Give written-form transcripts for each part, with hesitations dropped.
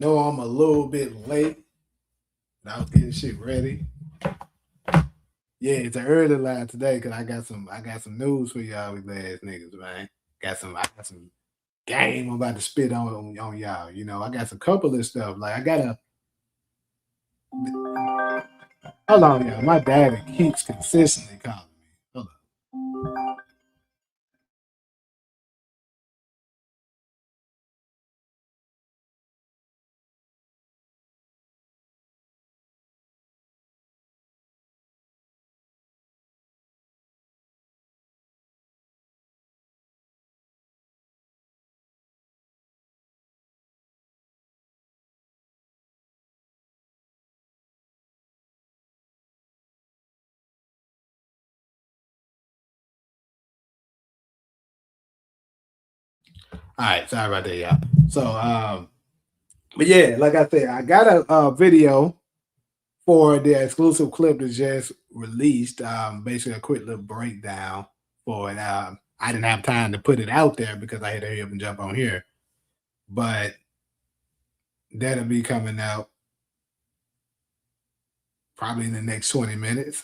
Know I'm a little bit late, but I was getting shit ready. Yeah, it's an early live today because I got some news for y'all with ass niggas, man. I got some game I'm about to spit on y'all. You know, I got some couple of stuff. Like I got a hold on, y'all. My dad keeps consistently calling me. Hold on. All right, sorry about that, y'all. So but yeah, like I said, I got a video for the exclusive clip that just released. Basically a quick little breakdown for it. I didn't have time to put it out there because I had to hurry up and jump on here. But that'll be coming out probably in the next 20 minutes.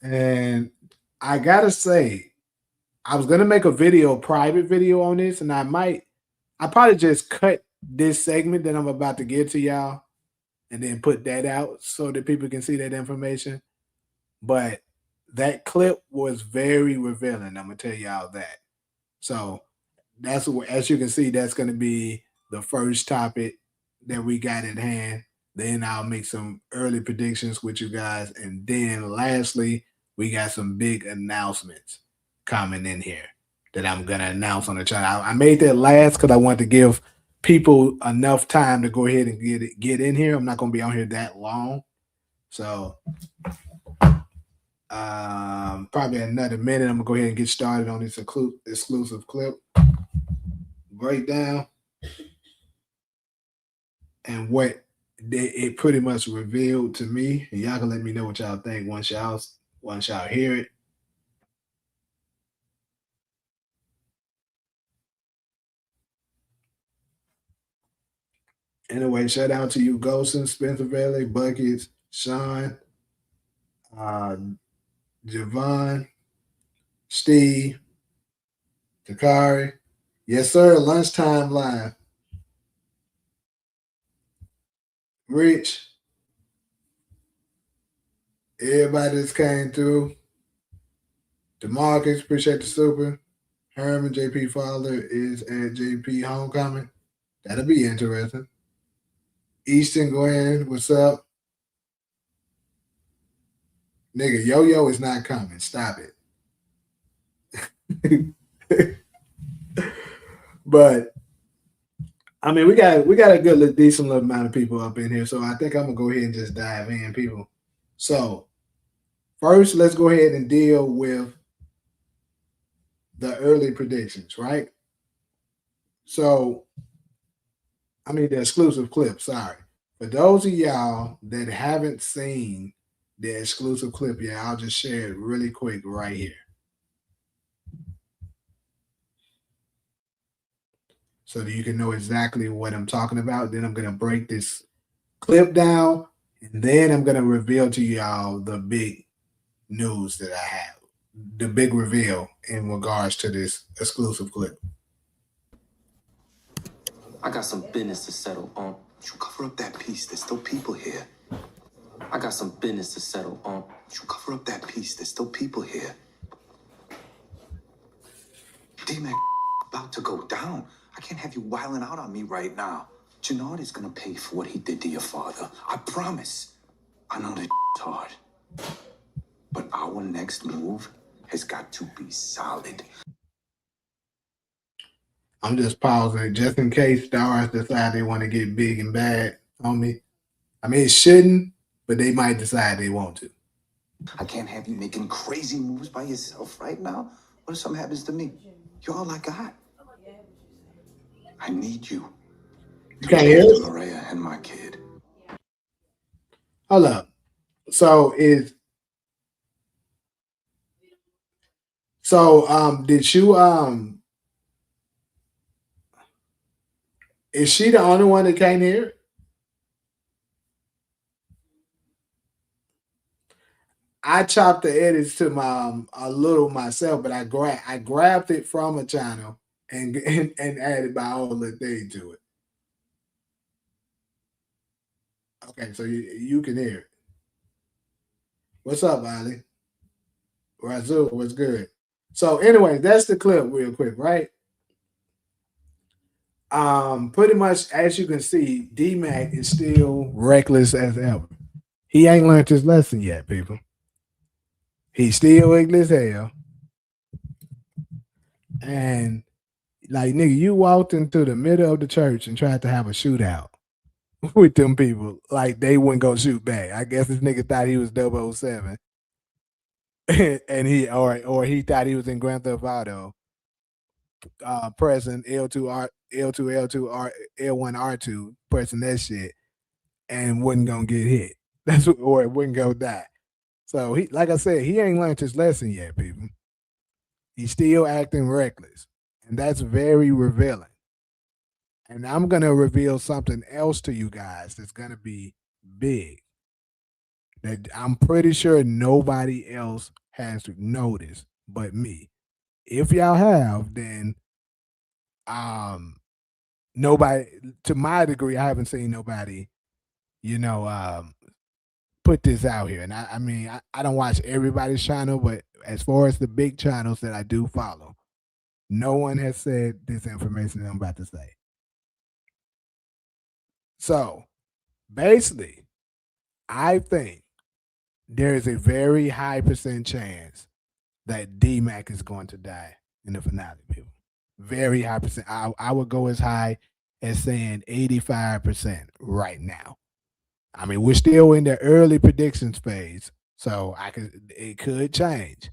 And I gotta say, I was gonna make a video, private video on this, and I probably just cut this segment that I'm about to give to y'all and then put that out so that people can see that information. But that clip was very revealing. I'm gonna tell y'all that. So that's what, as you can see, that's gonna be the first topic that we got at hand. Then I'll make some early predictions with you guys, and then lastly, we got some big announcements coming in here that I'm gonna announce on the channel. I made that last because I wanted to give people enough time to go ahead and get in here. I'm not gonna be on here that long, so probably another minute. I'm gonna go ahead and get started on this exclusive clip breakdown and what it pretty much revealed to me. And y'all can let me know what y'all think once y'all hear it. Anyway, shout out to you, Golson, Spencer Valley, Buckets, Sean, uh, Javon, Steve, Takari. Yes, sir. Lunchtime live. Rich, everybody that's came through. DeMarcus, appreciate the super. Herman, JP Fowler is at JP Homecoming. That'll be interesting. Easton Glenn, what's up? Nigga, Yo Yo is not coming. Stop it. But I mean, we got a good, decent little amount of people up in here, so I think I'm gonna go ahead and just dive in, people. So first, let's go ahead and deal with the early predictions, right? So, I mean, the exclusive clip. Sorry, for those of y'all that haven't seen the exclusive clip yet, I'll just share it really quick right here, so that you can know exactly what I'm talking about. Then I'm gonna break this clip down, and then I'm gonna reveal to y'all the big news that I have, the big reveal in regards to this exclusive clip. I got some business to settle on. You cover up that piece. There's still people here. I got some business to settle on. You cover up that piece. There's still people here. D-Mac about to go down. I can't have you wiling out on me right now. Jannard is gonna pay for what he did to your father. I promise. I know that hard. But our next move has got to be solid. I'm just pausing just in case stars decide they want to get big and bad on me. I mean, it shouldn't, but they might decide they want to. I can't have you making crazy moves by yourself right now. What if something happens to me? You're all I got. I need you. You can't hear us? Maria and my kid. Hold up. So did you Is she the only one that can't hear it? I chopped the edits to my a little myself, but I grabbed it from a channel and added my own little thing to it. Okay, so you can hear it. What's up, Ali? Razul, what's good? So anyway, that's the clip real quick, right? Pretty much as you can see, D-Mac is still reckless as ever. He ain't learned his lesson yet, people. He's still ugly as hell. And like nigga, you walked into the middle of the church and tried to have a shootout with them people. Like they wouldn't go shoot back. I guess this nigga thought he was 007. And he or he thought he was in Grand Theft Auto, pressing L2 L1 R2, pressing that shit, and wasn't gonna get hit. That's what, or it wouldn't go die. So he, like I said, he ain't learned his lesson yet, people. He's still acting reckless, and that's very revealing. And I'm gonna reveal something else to you guys that's gonna be big. That I'm pretty sure nobody else has noticed but me. If y'all have, then nobody, to my degree, I haven't seen nobody, put this out here. And I mean, I don't watch everybody's channel, but as far as the big channels that I do follow, no one has said this information that I'm about to say. So basically, I think there is a very high percent chance that D-Mac is going to die in the finale, people. Very high percent. I would go as high as saying 85% right now. I mean, we're still in the early predictions phase, so it could change.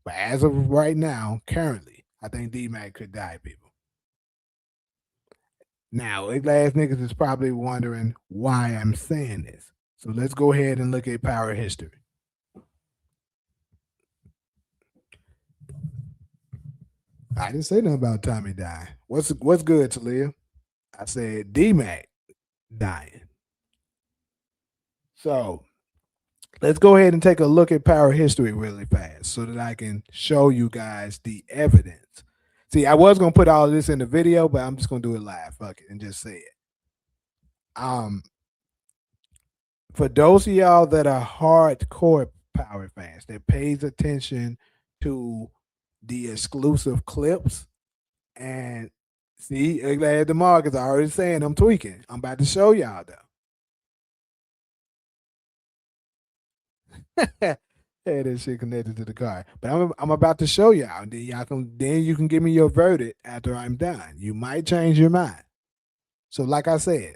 But as of right now, currently, I think D-Mac could die, people. Now, UglyAss niggas is probably wondering why I'm saying this. So let's go ahead and look at power history. I didn't say nothing about Tommy dying. What's good, Talia? I said D-Mac dying. So let's go ahead and take a look at power history really fast so that I can show you guys the evidence. See, I was gonna put all of this in the video, but I'm just gonna do it live. Fuck it, and just say it. For those of y'all that are hardcore power fans that pays attention to the exclusive clips, and see, glad the markets are already saying I'm tweaking. I'm about to show y'all though. Hey, that shit connected to the car. But I'm about to show y'all. Then you can give me your verdict after I'm done. You might change your mind. So, like I said,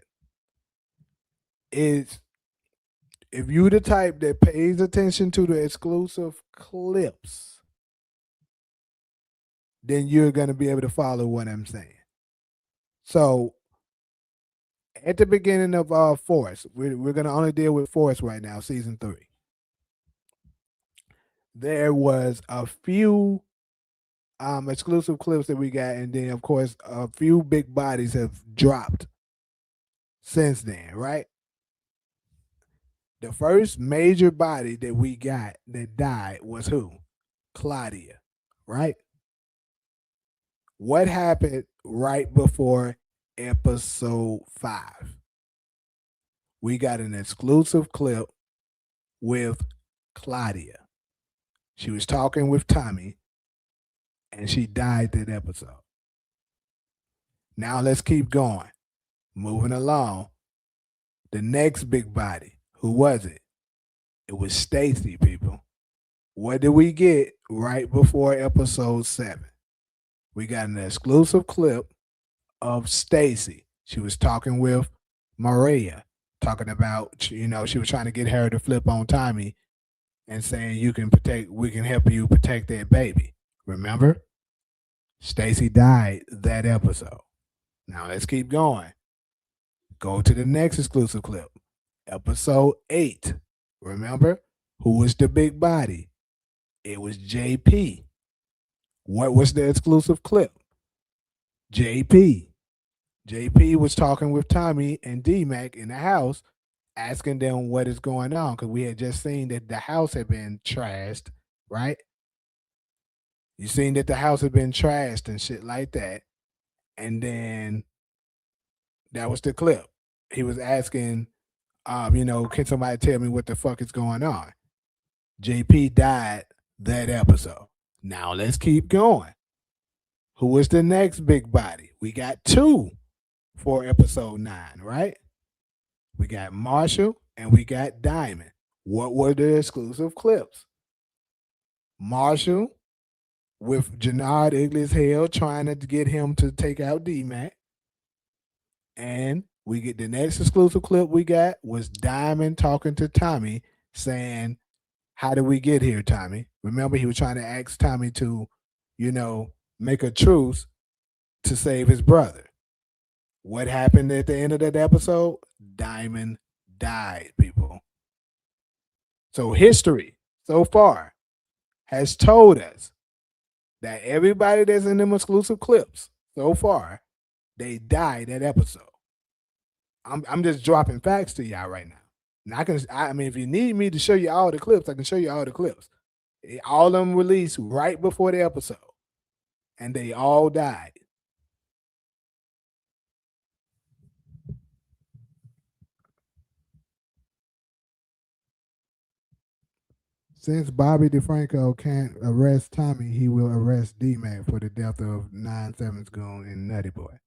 if you the type that pays attention to the exclusive clips, then you're gonna be able to follow what I'm saying. So at the beginning of Force, we're gonna only deal with Force right now, season 3. There was a few exclusive clips that we got, and then of course a few big bodies have dropped since then, right? The first major body that we got that died was who? Claudia, right? What happened right before episode 5? We got an exclusive clip with Claudia. She was talking with Tommy, and she died that episode. Now let's keep going. Moving along. The next big body, who was it? It was Stacy, people. What did we get right before episode 7? We got an exclusive clip of Stacy. She was talking with Maria, talking about, she was trying to get her to flip on Tommy and saying we can help you protect that baby. Remember? Stacy died that episode. Now let's keep going. Go to the next exclusive clip. Episode 8. Remember? Who was the big body? It was JP. What was the exclusive clip? JP. JP was talking with Tommy and D-Mac in the house, asking them what is going on because we had just seen that the house had been trashed, right? You seen that the house had been trashed and shit like that. And then that was the clip. He was asking, can somebody tell me what the fuck is going on? JP died that episode. Now let's keep going. Who was the next big body? We got two for episode 9, right? We got Marshall and we got Diamond. What were the exclusive clips? Marshall with Jannard ugly as hell trying to get him to take out D-Mac. And we get the next exclusive clip we got was Diamond talking to Tommy saying, how did we get here, Tommy? Remember, he was trying to ask Tommy to, make a truce to save his brother. What happened at the end of that episode? Diamond died, people. So history so far has told us that everybody that's in them exclusive clips so far, they died that episode. I'm just dropping facts to y'all right now. And I mean, if you need me to show you all the clips, I can show you all the clips. All of them released right before the episode, and they all died. Since Bobby DeFranco can't arrest Tommy, he will arrest D-Mac for the death of 9/7's goon and Nutty Boy.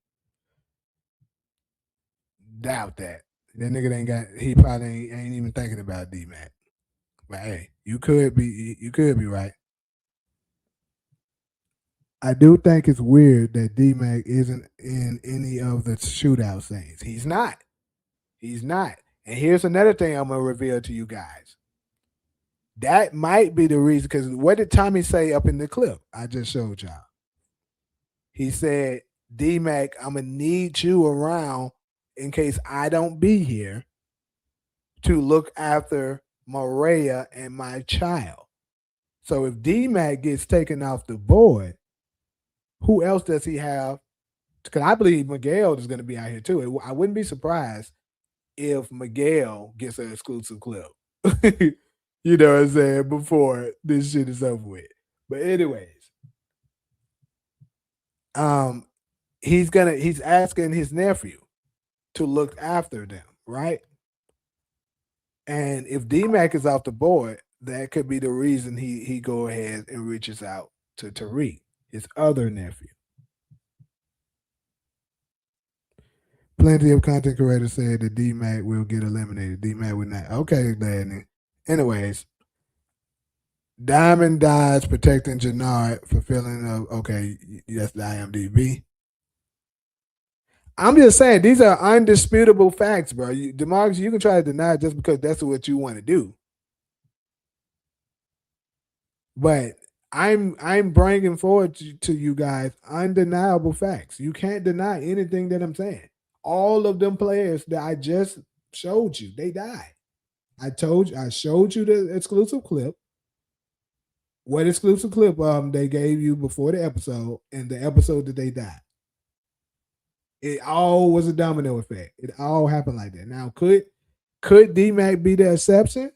Doubt that. That nigga he probably ain't even thinking about D-Mac. But hey, you could be right. I do think it's weird that D-Mac isn't in any of the shootout scenes. He's not. He's not. And here's another thing I'm gonna reveal to you guys. That might be the reason. Because what did Tommy say up in the clip I just showed y'all? He said, D-Mac, I'm gonna need you around in case I don't be here to look after Maria and my child. So if D-Mac gets taken off the board, who else does he have? Because I believe Miguel is going to be out here too. I wouldn't be surprised if Miguel gets an exclusive clip. You know what I'm saying? Before this shit is over with. But anyways, he's asking his nephew to look after them, right? And if D-Mac is off the board, that could be the reason he go ahead and reaches out to Tariq, his other nephew. Plenty of content creators said that D-Mac will get eliminated. D-Mac would not. Okay, Danny. Anyways, Diamond dies protecting Jannard, fulfilling of, okay, that's the IMDb. I'm just saying, these are undisputable facts, bro. DeMarcus, you can try to deny it just because that's what you want to do. But I'm bringing forward to you guys undeniable facts. You can't deny anything that I'm saying. All of them players that I just showed you, they died. I showed you the exclusive clip. What exclusive clip they gave you before the episode and the episode that they died. It all was a domino effect. It all happened like that. Now, could D-Mac be the exception?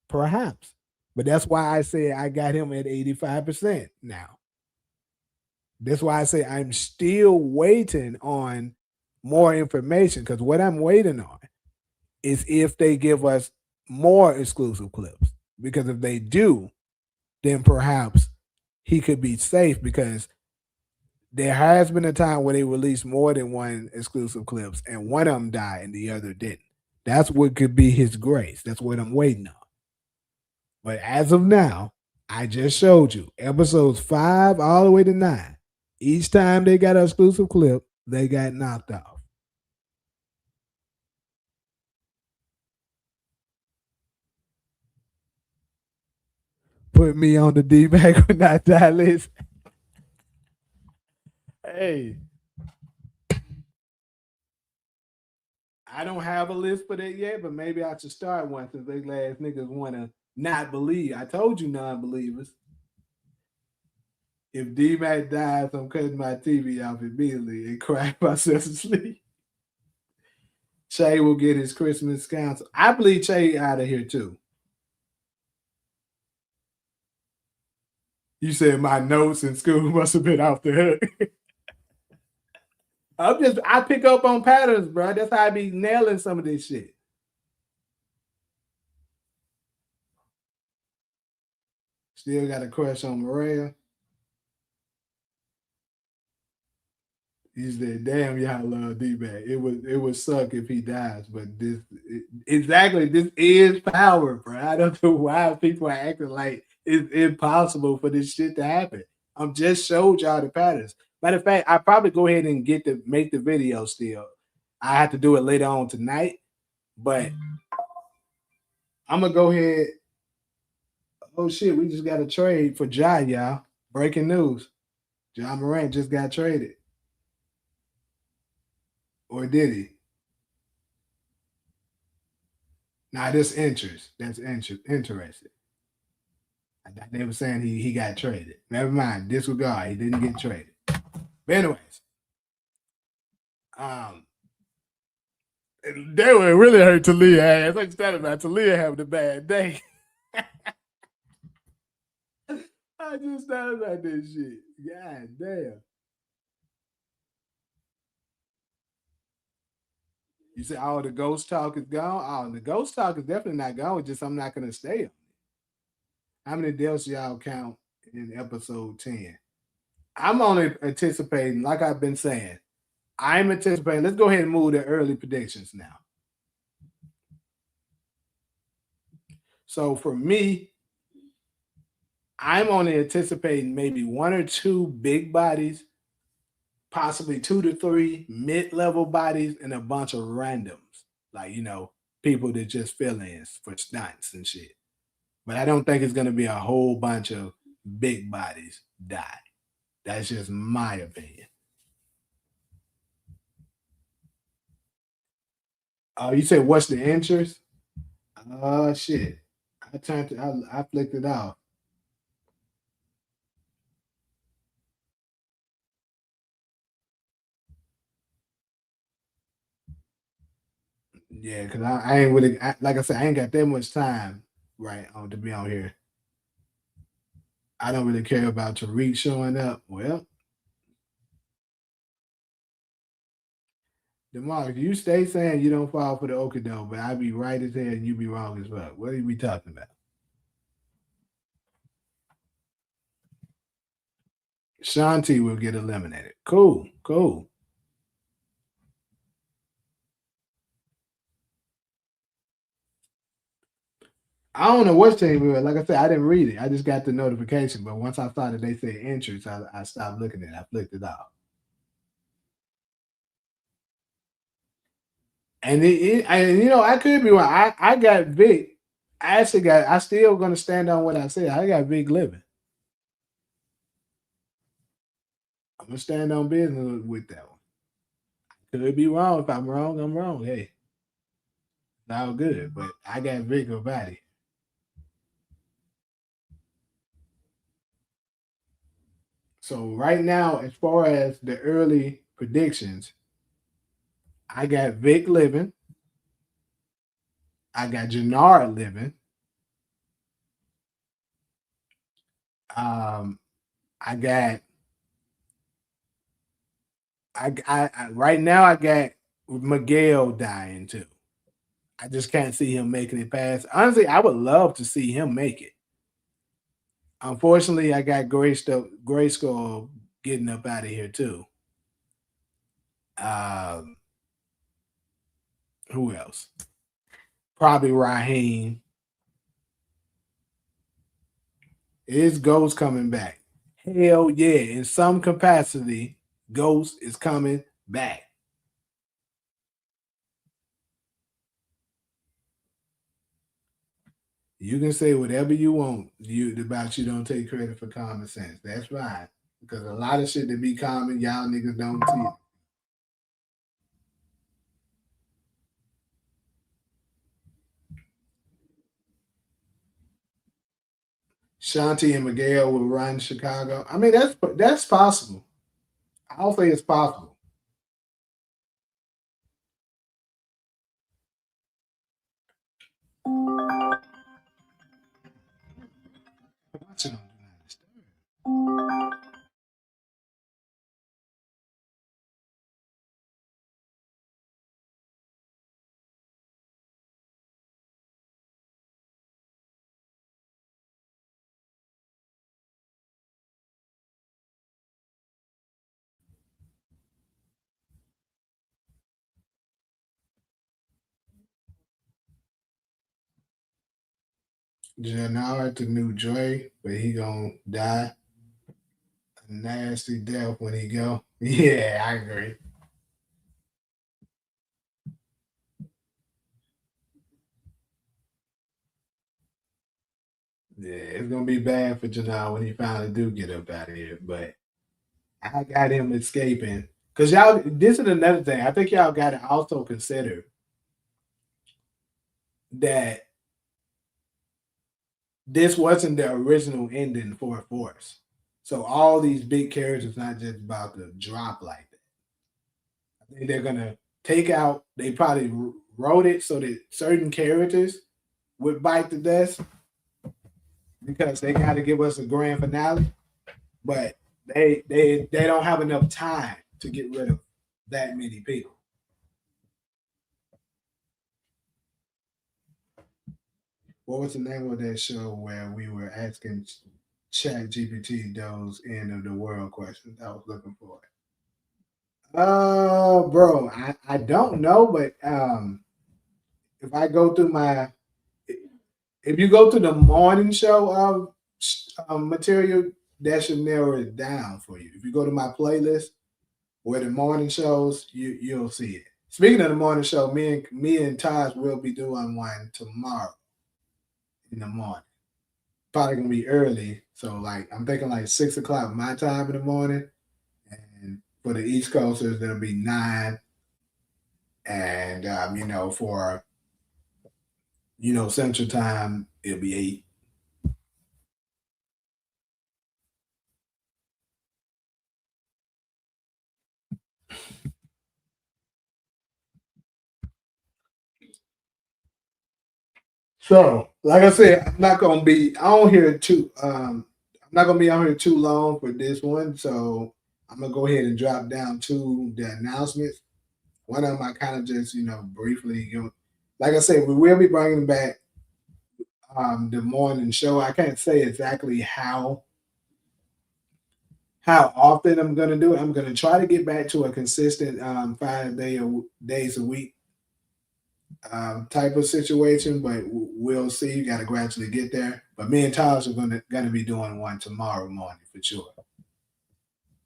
Perhaps. But that's why I say I got him at 85% now. That's why I say I'm still waiting on more information, because what I'm waiting on is if they give us more exclusive clips. Because if they do, then perhaps he could be safe, because there has been a time where they released more than one exclusive clips and one of them died and the other didn't. That's what could be his grace. That's what I'm waiting on. But as of now, I just showed you episodes 5 all the way to 9. Each time they got an exclusive clip, they got knocked off. Put me on the D-Mac with not die list. Hey, I don't have a list for that yet, but maybe I should start one since they last niggas want to not believe. I told you non-believers. If D-Mac dies, I'm cutting my TV off immediately and crying myself to sleep. Che will get his Christmas council. I believe Che out of here too. You said my notes in school must have been off the hook. I pick up on patterns, bro. That's how I be nailing some of this shit. Still got a crush on Maria. He said, "Damn, y'all love D-Mac. It would suck if he dies, but this is power, bro. I don't know why people are acting like it's impossible for this shit to happen. I'm just showed y'all the patterns. Matter of fact, I probably go ahead and make the video still. I have to do it later on tonight, but I'm gonna go ahead. Oh shit, we just got a trade for Ja, y'all. Breaking news. Ja Morant just got traded. Or did he? Now this interest. That's interesting. They were saying he got traded. Never mind. Disregard. He didn't get traded. But anyways, they were really hurt Talia ass. Like that about Talia having a bad day. I just thought about this shit. God damn. You said, "Oh, the ghost talk is gone." Oh, the ghost talk is definitely not gone. It's just I'm not gonna stay on it. How many deaths y'all count in episode 10? I'm only anticipating, like I've been saying, I'm anticipating. Let's go ahead and move to early predictions now. So for me, I'm only anticipating maybe 1 or 2 big bodies, possibly 2 to 3 mid-level bodies, and a bunch of randoms, like people that just fill in for stunts and shit. But I don't think it's gonna be a whole bunch of big bodies die. That's just my opinion. Oh, you said what's the interest? Oh shit. I flicked it off. Yeah, because I ain't really like I said, I ain't got that much time right on to be on here. I don't really care about Tariq showing up. Well, DeMar, you stay saying you don't fall for the okey-doke, but I be right as hell and you be wrong as well. What are we talking about? Shanti will get eliminated. Cool, cool. I don't know what team we were. Like I said, I didn't read it. I just got the notification. But once I saw that they said entrance, I stopped looking at it. I flicked it off. And I could be wrong. I got Vic. I still gonna stand on what I said. I got Vic living. I'm gonna stand on business with that one. Could be wrong. If I'm wrong, I'm wrong. Hey, it's all good. But I got Vic or body. So right now, as far as the early predictions, I got Vic living. I got Jannard living. I got right now I got Miguel dying too. I just can't see him making it past. Honestly, I would love to see him make it. Unfortunately, I got Grayskull getting up out of here too. Um, who else? Probably Raheem. Is Ghost coming back? Hell yeah. In some capacity, Ghost is coming back. You can say whatever you want you don't take credit for common sense. That's fine. Because a lot of shit that be common, y'all niggas don't see it. Shanti and Miguel will run Chicago. I mean, that's possible. I'll say it's possible. Watching on Do Not Disturb. Janard the new Dre, but he gonna die a nasty death when he go. Yeah, I agree. Yeah, it's gonna be bad for Janard when he finally do get up out of here. But I got him escaping. Cause y'all, this is another thing. I think y'all gotta also consider that this wasn't the original ending for Force. So all these big characters not just about to drop like that. I think they're gonna take out. They probably wrote it so that certain characters would bite the dust because they got to give us a grand finale. But they don't have enough time to get rid of that many people. What was the name of that show where we were asking Chat GPT those end of the world questions? I was looking for it. Bro, I don't know, but if I go through my if you go to the morning show material, that should narrow it down for you. If you go to my playlist where the morning shows, you'll see it. Speaking of the morning show, me and Taj will be doing one tomorrow in the morning. Probably gonna be early, so like I'm thinking like 6 o'clock my time in the morning, and for the East Coasters that'll be 9, and for Central Time it'll be 8. So, like I said, I'm not gonna be on here too. I'm not gonna be on here too long for this one. So I'm gonna go ahead and drop down to the announcements. One of them I kind of just briefly like I said, we will be bringing back the morning show. I can't say exactly how often I'm gonna do it. I'm gonna try to get back to a consistent 5 days a week type of situation, but we'll see. You got to gradually get there. But me and Taj are gonna be doing one tomorrow morning for sure.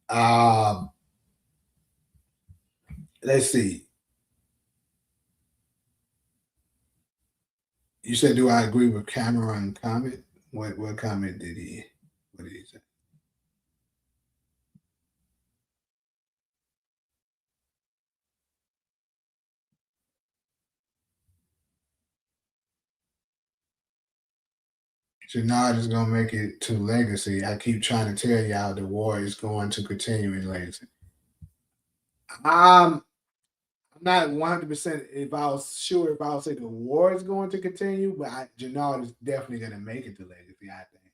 Um, let's see. You said, "Do I agree with Cameron comment?" What comment did he? What did he say? Janard is gonna make it to legacy. I keep trying to tell y'all the war is going to continue in legacy. I'm not 100% if I was sure if I would say the war is going to continue, but Janard is definitely going to make it to legacy. I think.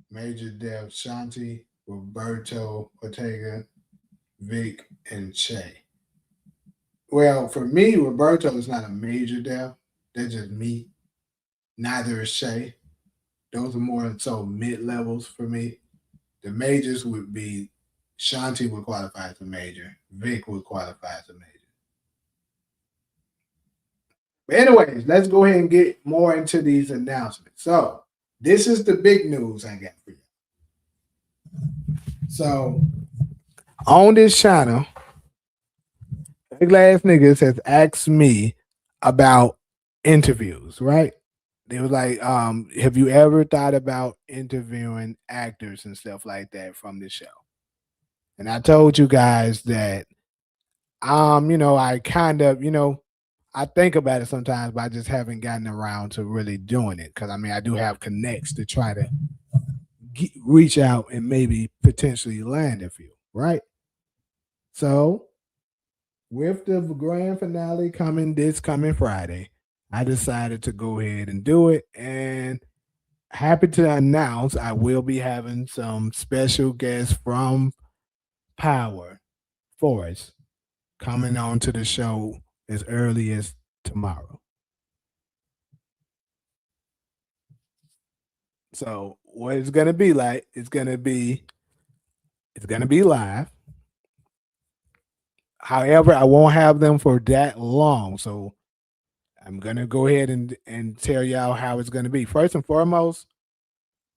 Major Dev, Shanti, Roberto, Ortega, Vic, and Che. Well, for me, Roberto is not a major death. That's just me. Neither is Che. Those are more so mid levels for me. The majors would be Shanti would qualify as a major. Vic would qualify as a major. But anyways, let's go ahead and get more into these announcements. So this is the big news I got for you. So on this channel, Glass Niggas has asked me about interviews, right? They was like, have you ever thought about interviewing actors and stuff like that from the show? And I told you guys that I kind of, I think about it sometimes, but I just haven't gotten around to really doing it because I do have connects to try to reach out and maybe potentially land a few, right? So with the grand finale coming this coming Friday, I decided to go ahead and do it. And happy to announce I will be having some special guests from Power Force coming on to the show as early as tomorrow. So what it's gonna be like, it's gonna be live. However, I won't have them for that long. So I'm gonna go ahead and tell y'all how it's gonna be. First and foremost,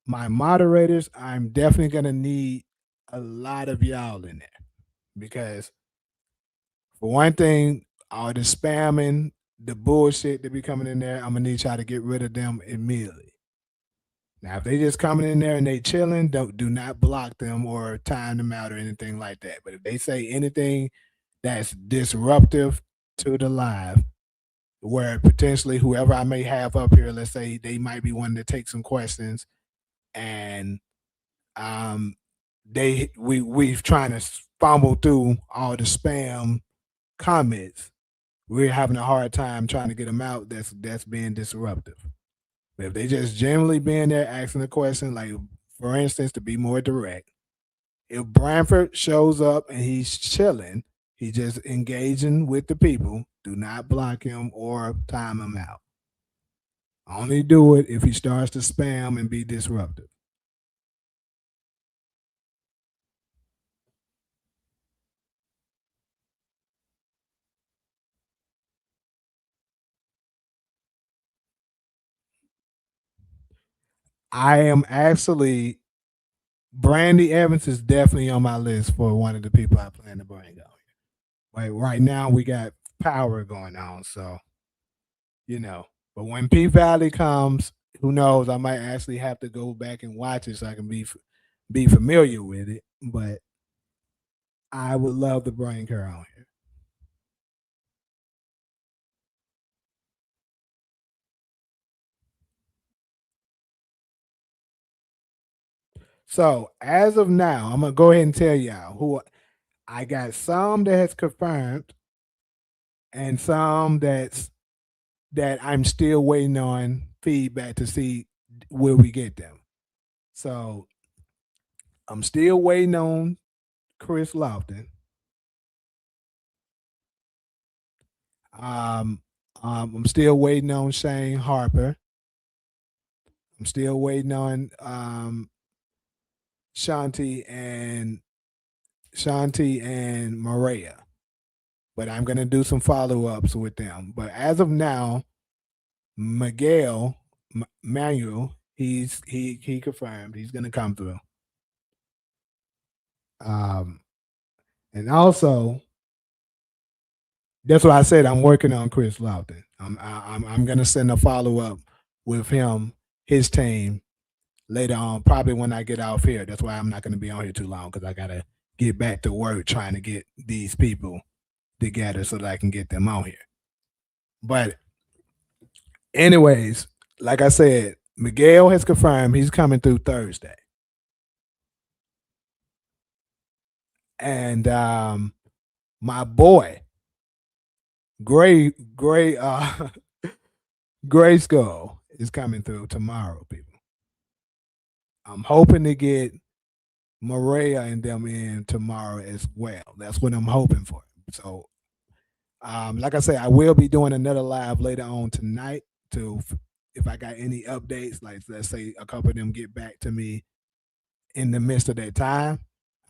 my moderators, I'm definitely gonna need a lot of y'all in there because for one thing, all the spamming, the bullshit that be coming in there, I'm gonna need y'all to get rid of them immediately. Now, if they just coming in there and they chilling, do not block them or time them out or anything like that. But if they say anything that's disruptive to the live, where potentially whoever I may have up here, let's say they might be wanting to take some questions, and um, we've trying to fumble through all the spam comments. We're having a hard time trying to get them out. That's being disruptive. But if they just generally being there asking a question, like for instance, to be more direct, if Branford shows up and he's chilling, he's just engaging with the people, do not block him or time him out. Only do it if he starts to spam and be disruptive. I am actually Brandy Evans is definitely on my list for one of the people I plan to bring out. Like right now we got power going on, so you know. But when P Valley comes, who knows? I might actually have to go back and watch it so I can be familiar with it. But I would love to bring her on here. So as of now, I'm gonna go ahead and tell y'all who I got. Some that has confirmed, and some that I'm still waiting on feedback to see where we get them. So I'm still waiting on Chris Lofton. Um, I'm still waiting on Shane Harper. I'm still waiting on Shanti and Shanti and Maria. But I'm gonna do some follow ups with them. But as of now, Miguel Manuel, he confirmed he's gonna come through. Um, and also that's why I said I'm working on Chris Lofton. I'm gonna send a follow up with him, his team later on, probably when I get off here. That's why I'm not gonna be on here too long because I gotta get back to work trying to get these people together so that I can get them on here. But anyways, like I said, Miguel has confirmed he's coming through Thursday. And my boy, Gray Gray Skull is coming through tomorrow, people. I'm hoping to get Maria and them in tomorrow as well. That's what I'm hoping for. So, like I say, I will be doing another live later on tonight to if I got any updates, like let's say a couple of them get back to me in the midst of that time.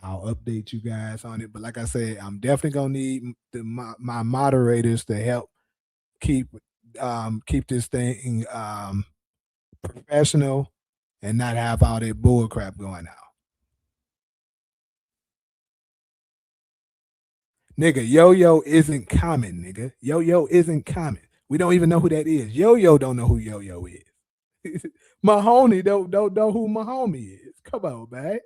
I'll update you guys on it. But like I said, I'm definitely gonna need my moderators to help keep keep this thing professional and not have all that bull crap going on. Nigga, Yo Yo isn't coming, nigga. Yo Yo isn't coming. We don't even know who that is. Yo Yo don't know who Yo Yo is. Mahoney don't know who Mahoney is. Come on, man.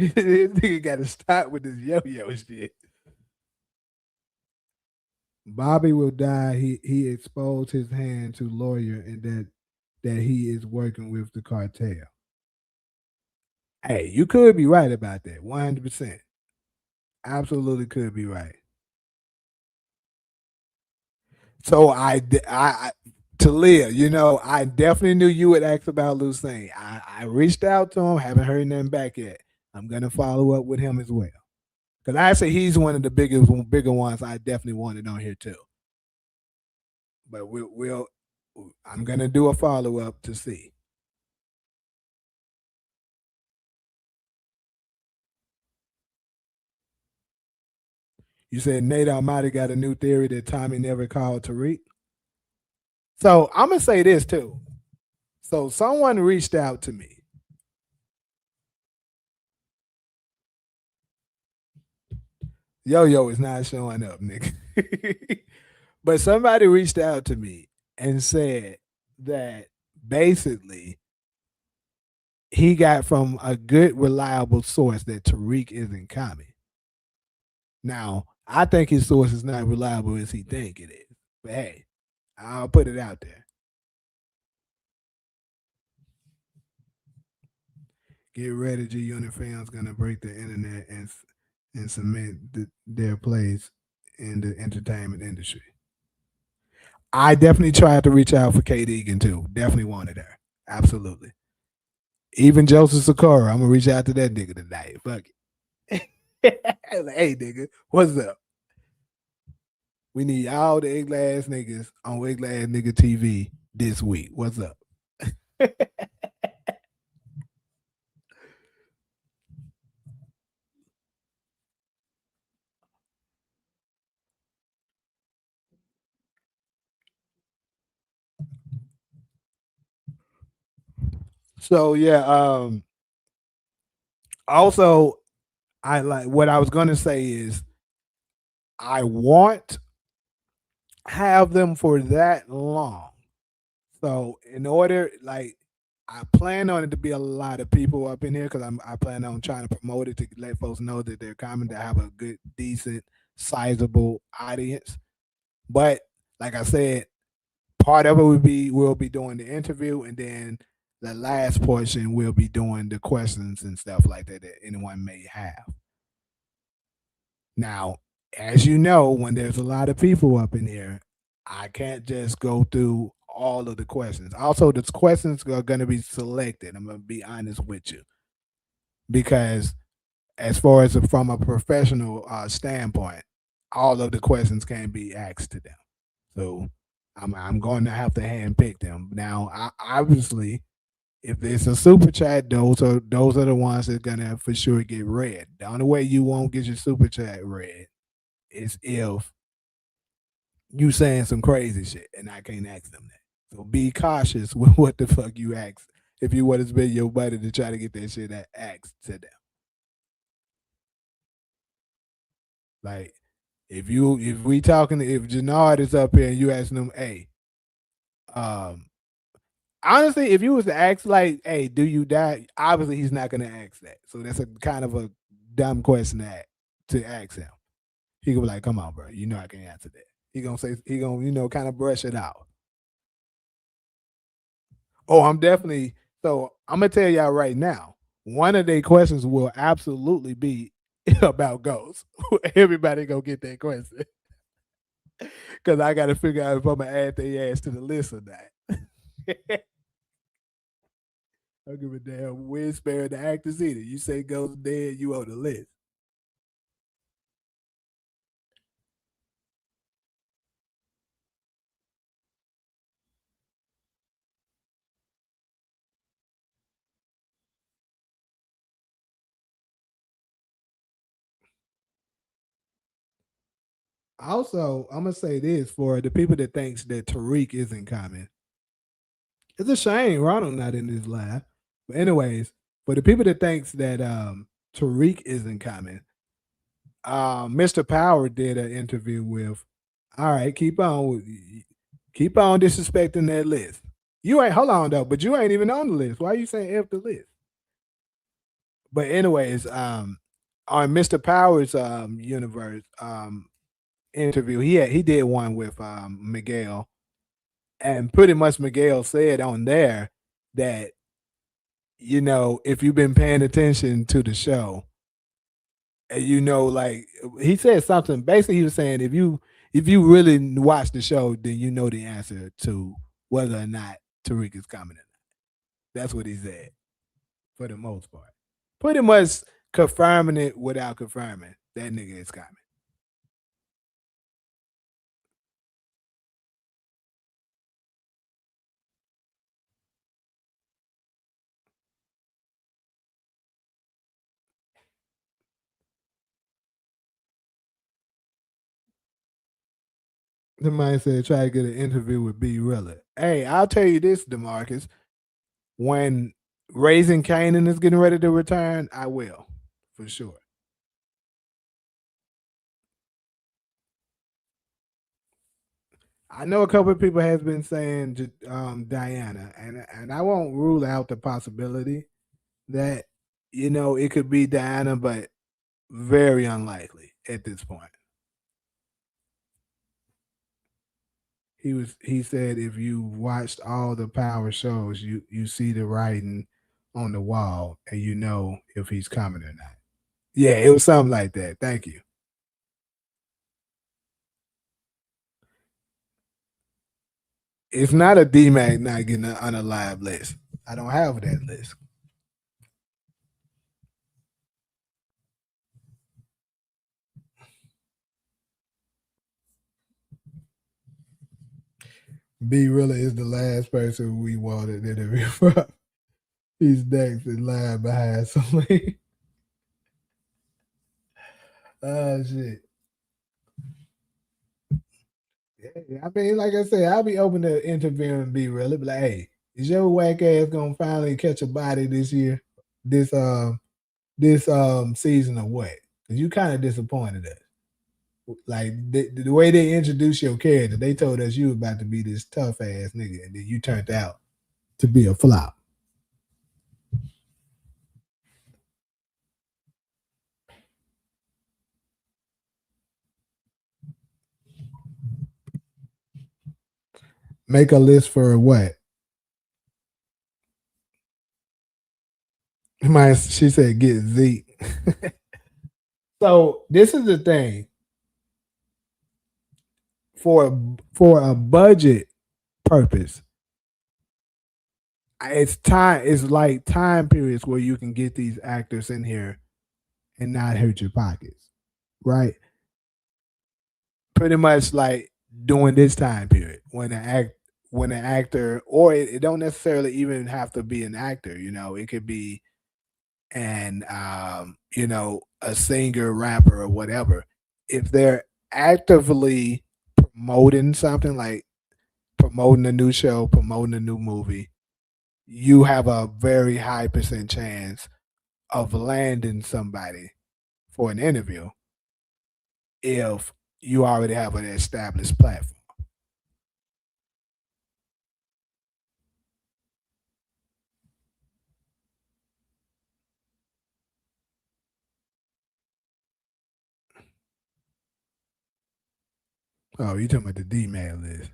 This nigga got to stop with this yo-yo shit. Bobby will die. He exposed his hand to lawyer and that he is working with the cartel. Hey, you could be right about that. 100%. Absolutely could be right. So Talia, I definitely knew you would ask about Lucine. I reached out to him, haven't heard nothing back yet. I'm gonna follow up with him as well. Because I say he's one of the bigger ones I definitely wanted on here too. But I'm gonna do a follow up to see. You said Nate Almighty got a new theory that Tommy never called Tariq. So I'm gonna say this too. So someone reached out to me. Yo is not showing up, nigga. But somebody reached out to me and said that basically he got from a good, reliable source that Tariq isn't coming. Now, I think his source is not reliable as he think it is. But hey, I'll put it out there. Get ready, G Unit fans gonna break the internet and cement their place in the entertainment industry. I definitely tried to reach out for Kate Egan too. Definitely wanted her. Absolutely. Even Joseph Sikora, I'm gonna reach out to that nigga tonight. Fuck it. Like, hey nigga, what's up? We need all the UglyAzzNiggas on UglyAzzNiggaHTV this week. What's up? So yeah, also I like what I was gonna say is I want have them for that long. So in order, like, I plan on it to be a lot of people up in here because I plan on trying to promote it to let folks know that they're coming to have a good, decent, sizable audience. But like I said, part of it we'll be doing the interview, and then the last portion we'll be doing the questions and stuff like that that anyone may have. Now, as you know, when there's a lot of people up in here, I can't just go through all of the questions. Also, the questions are going to be selected. I'm going to be honest with you, because as far as from a professional standpoint, all of the questions can't be asked to them. So I'm going to have to handpick them. Now, obviously, if it's a super chat, those are the ones that are gonna for sure get read. The only way you won't get your super chat read is if you saying some crazy shit and I can't ask them that. So be cautious with what the fuck you ask if you want to spend your money to try to get that shit asked to them. Like if we talking, if Jannard is up here and you asking them, hey, honestly, if you was to ask like, hey, do you die? Obviously he's not gonna ask that. So that's a kind of a dumb question to ask him. He could be like, come on, bro, you know I can answer that. He gonna kind of brush it out. Oh, I'm definitely so I'm gonna tell y'all right now, one of their questions will absolutely be about ghosts. Everybody go get that question. Cause I gotta figure out if I'm gonna add their ass to the list or not. I don't give a damn when sparing the actors either. You say ghosts dead, you on the list. Also, I'm gonna say this for the people that thinks that Tariq isn't coming. It's a shame Ronald not in this live. But anyways, for the people that thinks that Tariq isn't coming, Mr. Power did an interview with. All right, keep on disrespecting that list. You ain't hold on though, but you ain't even on the list. Why are you saying F the list? But anyways, on Mr. Powers universe interview, he did one with Miguel, and pretty much Miguel said on there that, if you've been paying attention to the show, and like he said something. Basically, he was saying if you really watch the show, then you know the answer to whether or not Tariq is coming or not. That's what he said for the most part. Pretty much confirming it without confirming that nigga is coming. The man said try to get an interview with B Rilla. Hey, I'll tell you this, DeMarcus. When Raising Canaan is getting ready to return, I will, for sure. I know a couple of people has been saying Diana, and I won't rule out the possibility that it could be Diana, but very unlikely at this point. He said if you watched all the power shows, you see the writing on the wall and you know if he's coming or not. Yeah, it was something like that. Thank you. It's not a DMAC not getting on a live list. I don't have that list. B really is the last person we wanted to interview from. He's next in line behind somebody. Oh shit. Yeah, I mean, like I said, I'll be open to interviewing B really, but like, hey, is your whack ass gonna finally catch a body this year? This season or what? Because you kind of disappointed us. Like the way they introduced your character, they told us you were about to be this tough ass nigga, and then you turned out to be a flop. Make a list for what? She said get Zeke. So this is the thing for a budget purpose. It's time. It's like time periods where you can get these actors in here and not hurt your pockets, right? Pretty much like during this time period when an actor, or it don't necessarily even have to be an actor. It could be an a singer, rapper, or whatever. If they're actively promoting something, like promoting a new show, promoting a new movie, you have a very high percent chance of landing somebody for an interview if you already have an established platform. Oh, you talking about the D man list?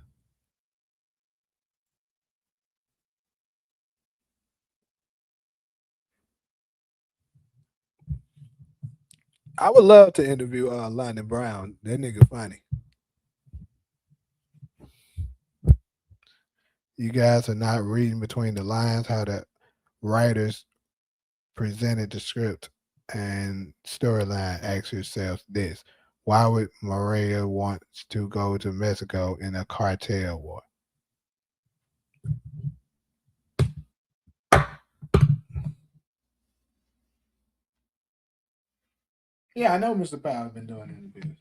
I would love to interview London Brown. That nigga funny. You guys are not reading between the lines how the writers presented the script and storyline. Ask yourself this: why would Maria want to go to Mexico in a cartel war? Yeah, I know Mr. Powell's been doing interviews.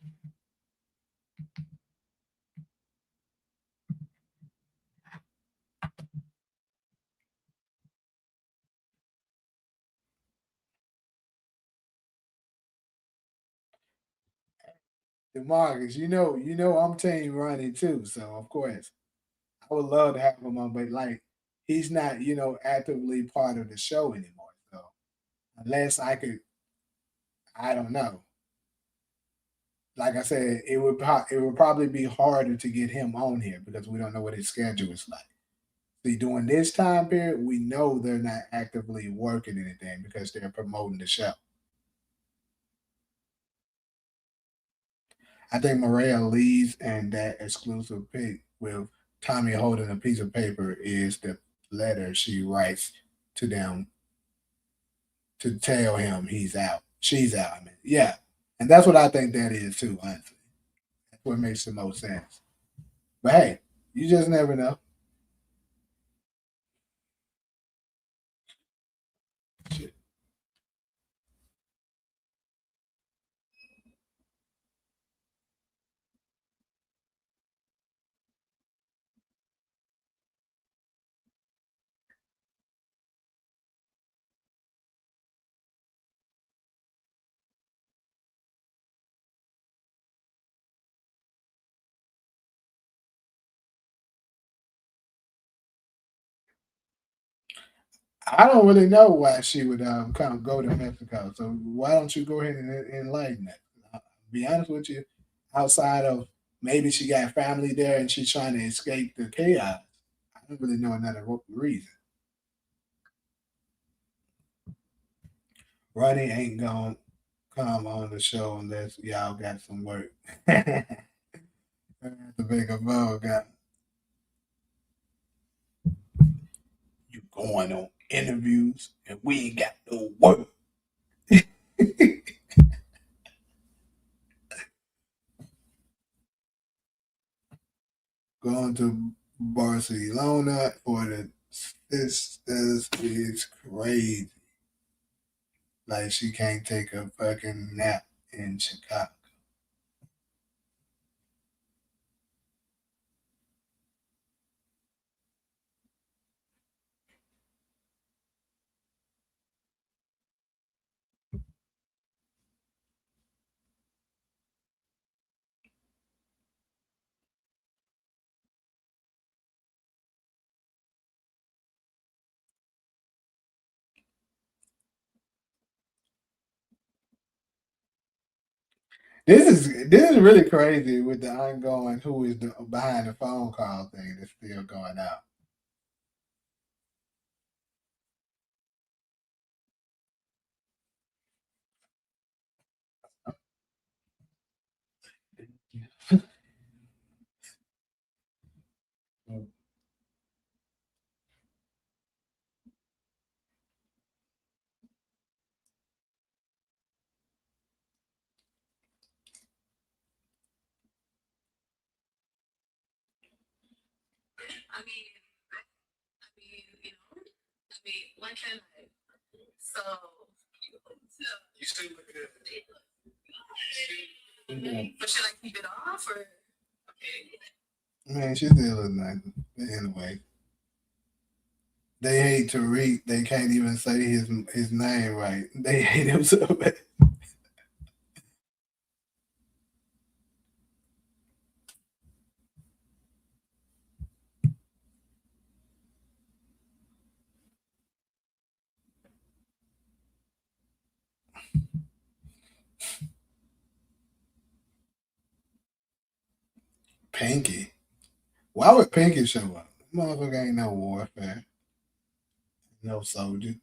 DeMarcus, I'm team Ronnie too, so of course I would love to have him on, but like he's not, actively part of the show anymore. So unless I could, I don't know. Like I said, it would probably be harder to get him on here because we don't know what his schedule is like. See, during this time period, we know they're not actively working anything because they're promoting the show. I think Maria leads, and that exclusive pic with Tommy holding a piece of paper is the letter she writes to them to tell him he's out. She's out. I mean, yeah, and that's what I think that is too. Honestly, that's what makes the most sense. But hey, you just never know. Shit. I don't really know why she would kind of go to Mexico. So why don't you go ahead and enlighten that? I'll be honest with you, outside of maybe she got family there and she's trying to escape the chaos. I don't really know another reason. Ronnie ain't gonna come on the show unless y'all got some work. The big above got you going on interviews and we ain't got no work. Going to Barcelona for the sisters is crazy. Like she can't take a fucking nap in Chicago. This is really crazy with the ongoing who is behind the phone call thing that's still going out. Yeah. Man, she still looks nice. But anyway, they hate Tariq. They can't even say his name right. They hate him so bad. Pinky. Why would Pinky show up? Motherfucker ain't no warfare. No soldier.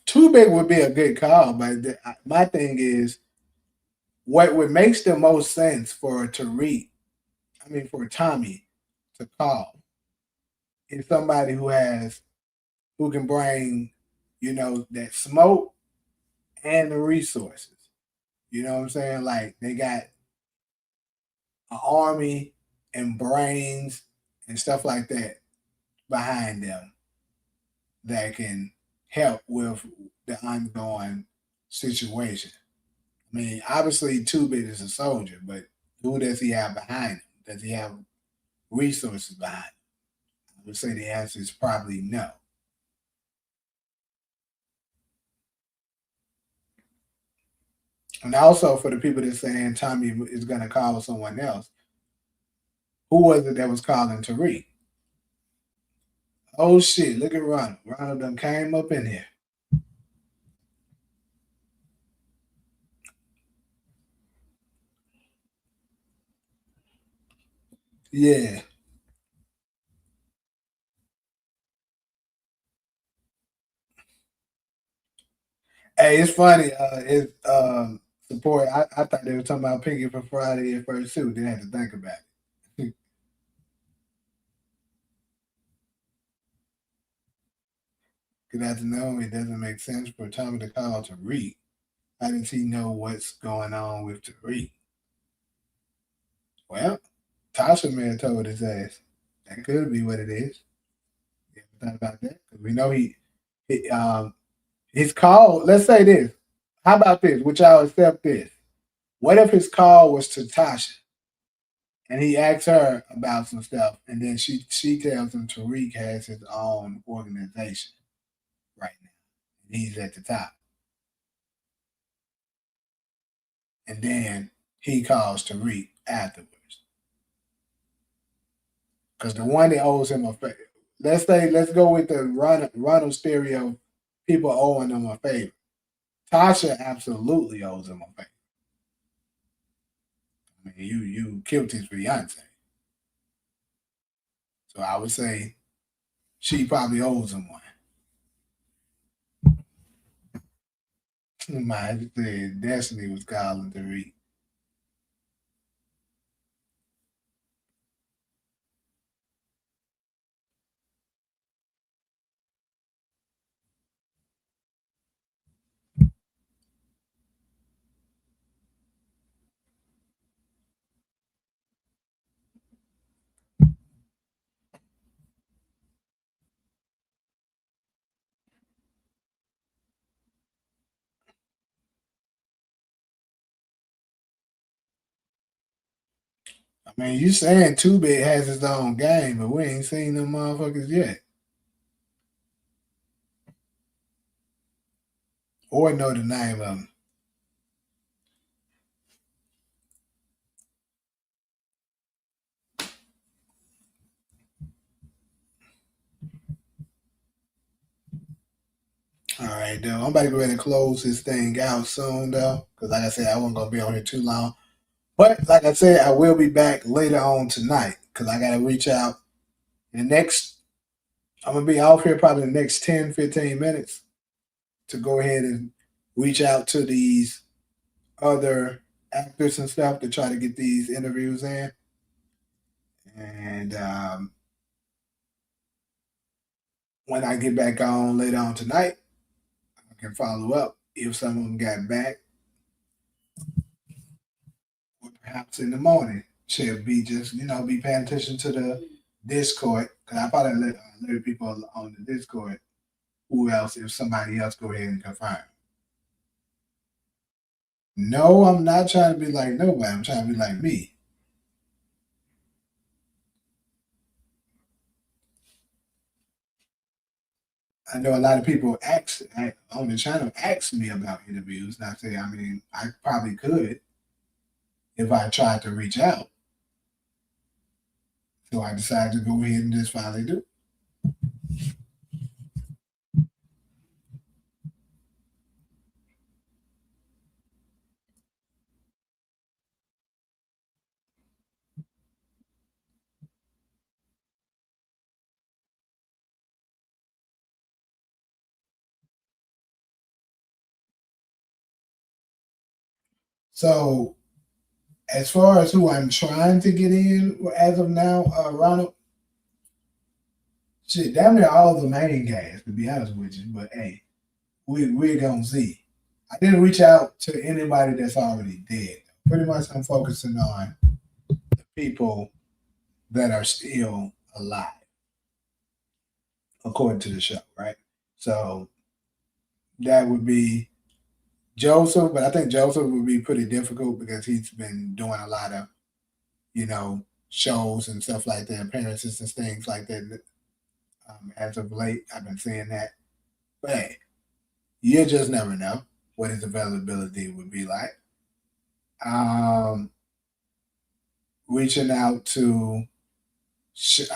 Too big would be a good call, but my thing is what makes the most sense for Tariq, I mean for Tommy to call is somebody who can bring, that smoke and the resources. You know what I'm saying? Like they got an army and brains and stuff like that behind them that can help with the ongoing situation. I mean, obviously, Two Bit is a soldier, but who does he have behind him? Does he have resources behind him? I would say the answer is probably no. And also for the people that saying Tommy is going to call someone else, Who was it that was calling Tariq? Oh shit! Look at Ronald. Ronald done came up in here. Yeah. Hey, it's funny. It's support. I thought they were talking about Pinky for Friday at first too. Then I had to think about it. Good afternoon. It doesn't make sense for Tommy to call Tariq. How does he know what's going on with Tariq? Well, Tasha may have told his ass. That could be what it is. You ever thought about that? Because we know his call. Let's say this. How about this? Would y'all accept this? What if his call was to Tasha and he asks her about some stuff, and then she tells him Tariq has his own organization right now, and he's at the top, and then he calls Tariq afterwards because the one that owes him a favor. Let's go with the Ronald stereo. People owing him a favor. Tasha absolutely owes him a favor. I mean, you killed his fiance, so I would say she probably owes him one. My said Destiny was calling Tariq. I mean, you saying Two Bit has his own game, but we ain't seen them motherfuckers yet. Or know the name of them. All right, though. I'm about to go ahead and close this thing out soon, though. Because, like I said, I wasn't going to be on here too long. But, like I said, I will be back later on tonight. Because I got to reach out. In the next, I'm going to be off here probably the next 10, 15 minutes to go ahead and reach out to these other actors and stuff to try to get these interviews in. And when I get back on later on tonight, I can follow up if some of them got back, or perhaps in the morning. Should be just be paying attention to the Discord because I probably let people on the Discord. Who else? If somebody else go ahead and confirm. No, I'm not trying to be like nobody. I'm trying to be like me. I know a lot of people on the channel ask me about interviews, and I say, I mean, I probably could if I tried to reach out. So I decided to go ahead and just finally do. So as far as who I'm trying to get in as of now, Ronald, shit, damn near all the main guys, to be honest with you. But hey, we're gonna see. I didn't reach out to anybody that's already dead. Pretty much, I'm focusing on the people that are still alive, according to the show, right? So that would be Joseph, but I think Joseph would be pretty difficult because he's been doing a lot of, shows and stuff like that, appearances and things like that. As of late, I've been seeing that. But hey, you just never know what his availability would be like. Um, Reaching out to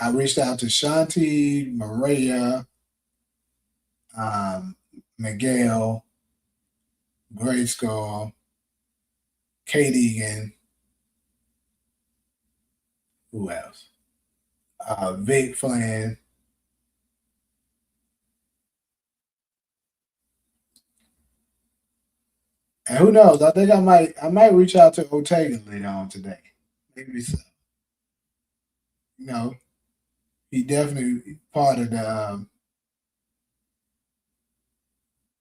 I reached out to Shanti, Maria, Miguel, Great Skull, Kate Egan, who else? Vic Flynn. And who knows? I think I might reach out to Ortega later on today. Maybe so. You know, he definitely part of the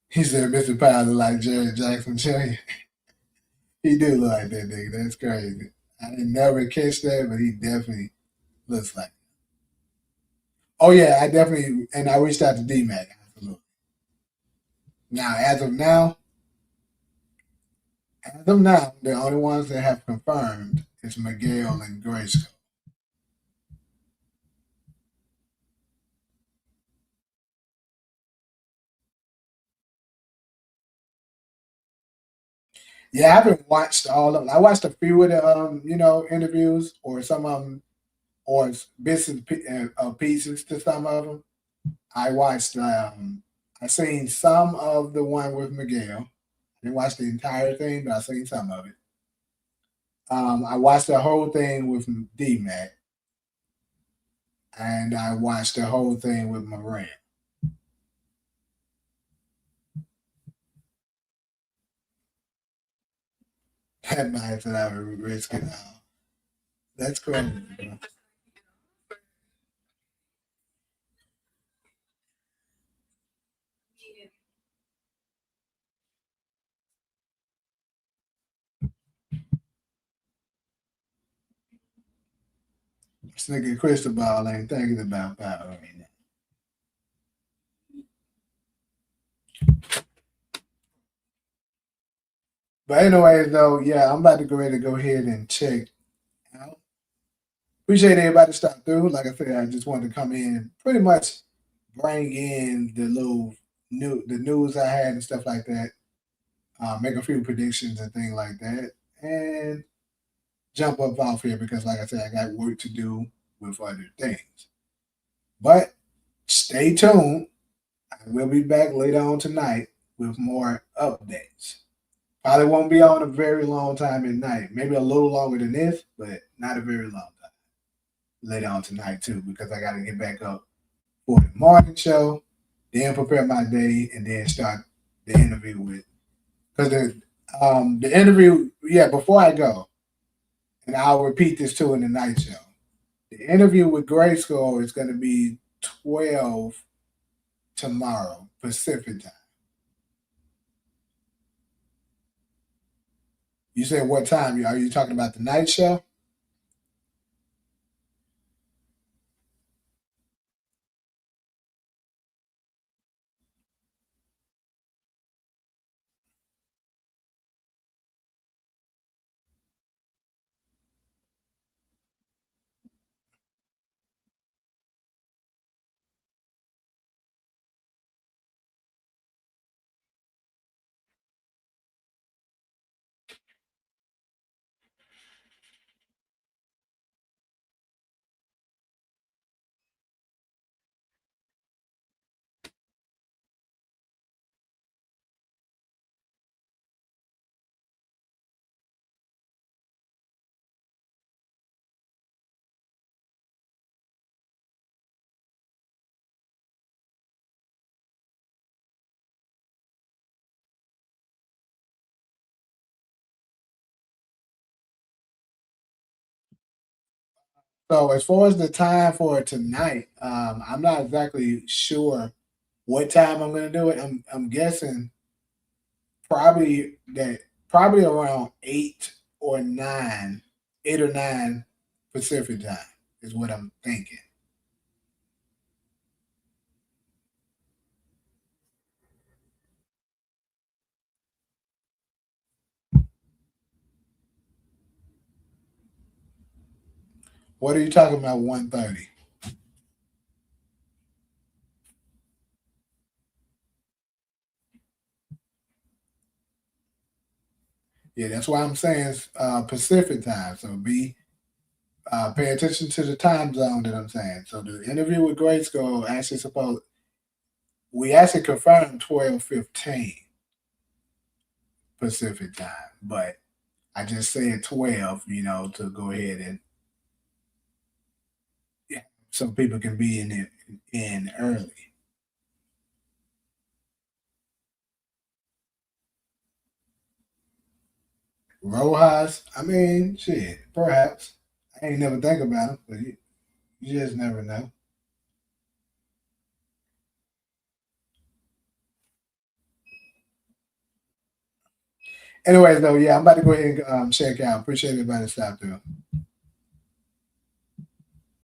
he said Mr. Powder like Jerry Jackson Jr. He do look like that nigga. That's crazy. I didn't never catch that, but he definitely looks like it. Oh yeah, I definitely and I reached out to D Mac. Absolutely. Now, as of now, the only ones that have confirmed is Miguel and Grayskull. Yeah, I haven't watched all of them. I watched a few of the interviews or some of them or bits and pieces to some of them. I watched I seen some of the one with Miguel. I didn't watch the entire thing, but I seen some of it. I watched the whole thing with D Mac, and I watched the whole thing with Moran. That man said I would risk it all. That's crazy, bro. This nigga Cristobal ain't thinking about power right now. But anyways, though, yeah, I'm about to go ready to go ahead and check out. Appreciate everybody stopped through. Like I said, I just wanted to come in, pretty much bring in the news I had and stuff like that. Make a few predictions and things like that, and jump up off here because, like I said, I got work to do with other things. But stay tuned. I will be back later on tonight with more updates. Probably won't be on a very long time at night. Maybe a little longer than this, but not a very long time. Later on tonight too, because I got to get back up for the morning show, then prepare my day, and then start the interview with. Because the interview, yeah, before I go, and I'll repeat this too in the night show. The interview with Grayskull is going to be 12 tomorrow Pacific time. You said what time? Are you talking about the night show? So as far as the time for tonight, I'm not exactly sure what time I'm going to do it. I'm guessing probably around 8 or 9 Pacific time is what I'm thinking. What are you talking about? 1:30? Yeah, that's why I'm saying Pacific time. So be Pay attention to the time zone that I'm saying. So the interview with Grayskull actually we actually confirmed 12:15 Pacific time, but I just said 12, to go ahead and so people can be in early. Rojas, I mean, shit, perhaps. I ain't never think about him, but you just never know. Anyways, though, yeah, I'm about to go ahead and check out. Appreciate everybody that stopped through.